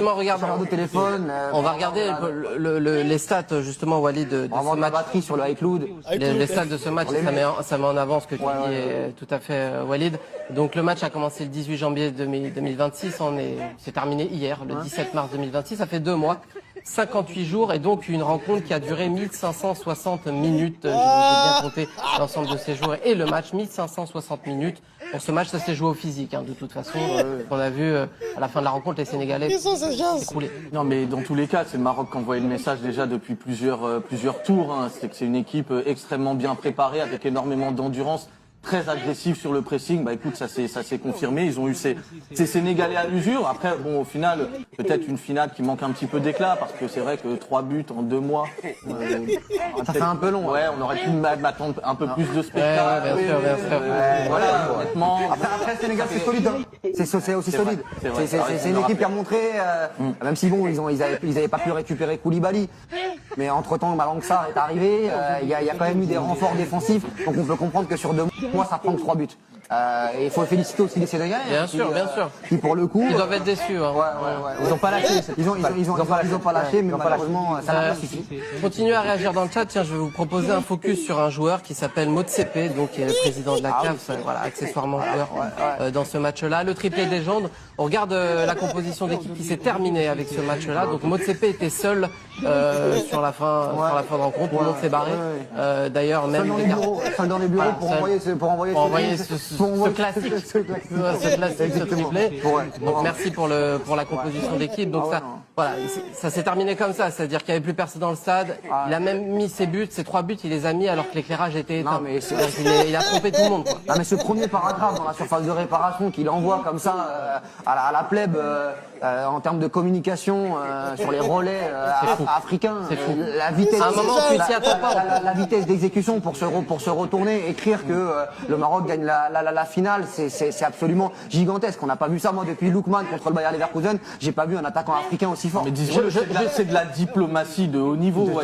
de téléphone. On va regarder les stats justement, Walid, de ce match. Batterie sur le iCloud. Les stats de ce match, ça met en avant ce que tu dis est tout à fait, Walid. Donc le match a commencé le 18 janvier 2026, c'est terminé hier, le 17 mars 2026, ça fait 2 mois, 58 jours et donc une rencontre qui a duré 1560 minutes. J'ai bien compté l'ensemble de ces jours et le match 1560 minutes. Pour ce match, ça s'est joué au physique, de toute façon. On a vu à la fin de la rencontre les Sénégalais s'écrouler. Non, mais dans tous les cas, c'est le Maroc qui envoyait le message déjà depuis plusieurs tours. C'est que c'est une équipe extrêmement bien préparée, avec énormément d'endurance, très agressif sur le pressing. Bah écoute, ça s'est confirmé. Ils ont eu ces Sénégalais à l'usure. Après, bon, au final, peut-être une finale qui manque un petit peu d'éclat, parce que c'est vrai que 3 buts en 2 mois, ça fait un peu long. Ouais, on aurait pu m'attendre un peu plus de spectacle. Bien sûr. Voilà, honnêtement. Après, le Sénégal, c'est solide. C'est aussi solide. C'est une équipe qui a montré, même si bon, ils avaient pas pu récupérer Koulibaly. Mais entre-temps, Malang Sarr est arrivé. Il y a quand même eu des renforts défensifs. Donc on peut comprendre que sur 2 mois, ça prend que 3 buts. Et il faut féliciter aussi les Sénégalais. Bien sûr. Qui pour le coup. Ils doivent être déçus. Ils n'ont pas lâché. Ils ont pas lâché, mais malheureusement, ça n'a pas suffi. Continuez à réagir dans le chat. Tiens, je vais vous proposer un focus sur un joueur qui s'appelle Motsepe, donc qui est le président de la CAF, accessoirement joueur dans ce match-là. Le triplé des légende. On regarde la composition d'équipe qui s'est terminée avec ce match-là. Donc Motsepe était seul sur la fin de rencontre. Tout le monde s'est barré. D'ailleurs, même dans les bureaux pour envoyer ce classique, ce triplé. Donc merci pour la composition d'équipe. Donc ça s'est terminé comme ça, c'est-à-dire qu'il n'y avait plus personne dans le stade. Il a même mis ses buts, ses 3 buts, il les a mis alors que l'éclairage était éteint. Il a trompé tout le monde. Non mais ce premier paragraphe dans la surface de réparation qu'il envoie comme ça à la plèbe en termes de communication sur les relais africains, la vitesse, la vitesse d'exécution pour se retourner, écrire que le Maroc gagne la finale, c'est absolument gigantesque. On n'a pas vu ça, moi, depuis Lookman contre le Bayer Leverkusen, j'ai pas vu un attaquant africain aussi fort. Mais c'est de la diplomatie de haut niveau.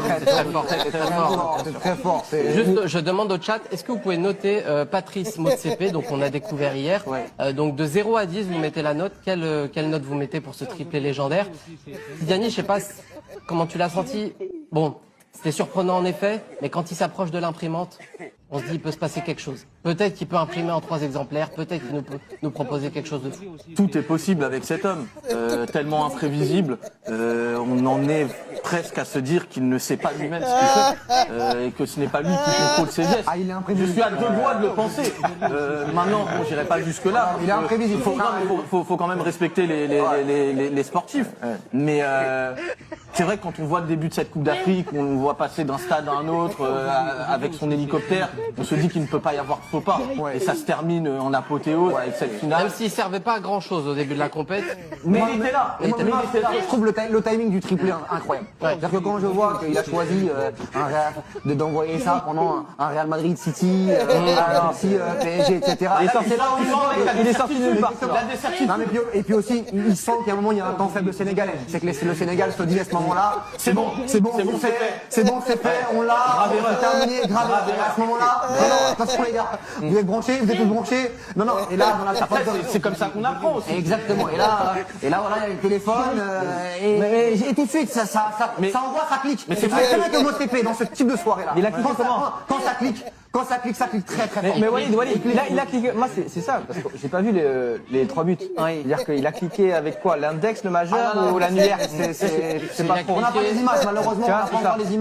Très fort. Juste, je demande au chat, est-ce que vous pouvez noter Patrice Motsepe, donc on a découvert hier, donc de 0 à 10, vous mettez la note, quelle note vous mettez pour ce triplé légendaire? Diani, je sais pas comment tu l'as senti. Bon, c'était surprenant en effet, mais quand il s'approche de l'imprimante, on se dit il peut se passer quelque chose. Peut-être qu'il peut imprimer en 3 exemplaires, peut-être qu'il peut nous proposer quelque chose de fou. Tout est possible avec cet homme, tellement imprévisible. On en est presque à se dire qu'il ne sait pas lui-même ce qu'il fait et que ce n'est pas lui qui contrôle ses gestes. Il est imprévisible. Je suis à 2 doigts de le penser. Maintenant, bon, j'irai pas jusque-là. Il est imprévisible. Il faut quand même respecter les sportifs. Mais c'est vrai que quand on voit le début de cette Coupe d'Afrique, on le voit passer d'un stade à un autre avec son hélicoptère, on se dit qu'il ne peut pas y avoir de faux pas. Et ça se termine en apothéose avec cette finale. Même s'il servait pas à grand chose au début de la compète. Mais il était là. Je trouve le timing du triplé incroyable. C'est-à-dire que quand je vois qu'il a choisi d'envoyer ça pendant un Real Madrid City, PSG, etc. Il est sorti nulle part. Et puis aussi, il sent qu'à un moment il y a un temps faible sénégalais. C'est que le Sénégal se dit à ce moment-là, c'est bon, c'est fait, on l'a, c'est terminé, grave. À ce moment-là, attention les gars, vous êtes branchés, vous êtes tous branchés. Non, et là, dans la surface c'est comme ça qu'on apprend aussi. Exactement. Et là, voilà, il y a le téléphone, et tout de suite, ça envoie, ça clique. Mais c'est vrai que Motsepe dans ce type de soirée-là. Il a cliqué comment? Quand ça clique très fort. Mais Walid, il a cliqué. Moi, c'est ça, parce que j'ai pas vu les 3 buts. C'est-à-dire qu'il a cliqué avec quoi? L'index, le majeur ou l'annulaire? C'est pas trop. On n'a pas les images, malheureusement, on n'a pas encore les images.